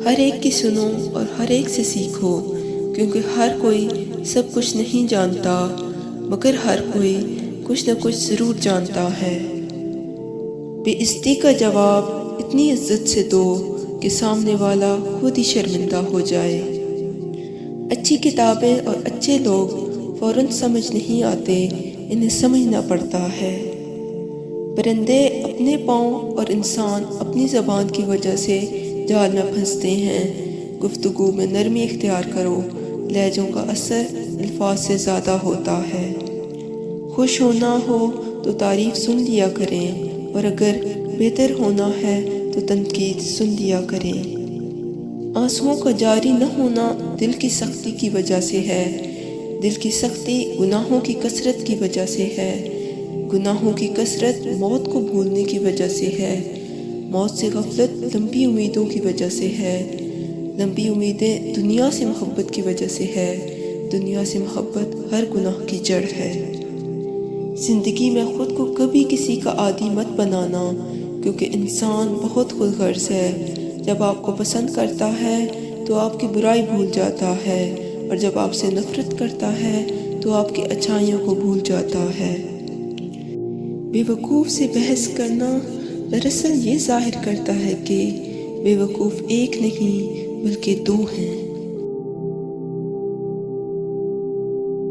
ہر ایک کی سنو اور ہر ایک سے سیکھو، کیونکہ ہر کوئی سب کچھ نہیں جانتا، مگر ہر کوئی کچھ نہ کچھ ضرور جانتا ہے۔ بے عزتی کا جواب اتنی عزت سے دو کہ سامنے والا خود ہی شرمندہ ہو جائے۔ اچھی کتابیں اور اچھے لوگ فوراً سمجھ نہیں آتے، انہیں سمجھنا پڑتا ہے۔ پرندے اپنے پاؤں اور انسان اپنی زبان کی وجہ سے جال میں پھنستے ہیں۔ گفتگو میں نرمی اختیار کرو، لہجوں کا اثر الفاظ سے زیادہ ہوتا ہے۔ خوش ہونا ہو تو تعریف سن لیا کریں، اور اگر بہتر ہونا ہے تو تنقید سن لیا کریں۔ آنسوؤں کا جاری نہ ہونا دل کی سختی کی وجہ سے ہے، دل کی سختی گناہوں کی کثرت کی وجہ سے ہے، گناہوں کی کثرت موت کو بھولنے کی وجہ سے ہے، موت سے غفلت لمبی امیدوں کی وجہ سے ہے، لمبی امیدیں دنیا سے محبت کی وجہ سے ہے، دنیا سے محبت ہر گناہ کی جڑ ہے۔ زندگی میں خود کو کبھی کسی کا عادی مت بنانا، کیونکہ انسان بہت خود غرض ہے۔ جب آپ کو پسند کرتا ہے تو آپ کی برائی بھول جاتا ہے، اور جب آپ سے نفرت کرتا ہے تو آپ کی اچھائیوں کو بھول جاتا ہے۔ بے وقوف سے بحث کرنا دراصل یہ ظاہر کرتا ہے کہ بے وقوف ایک نہیں بلکہ دو ہیں۔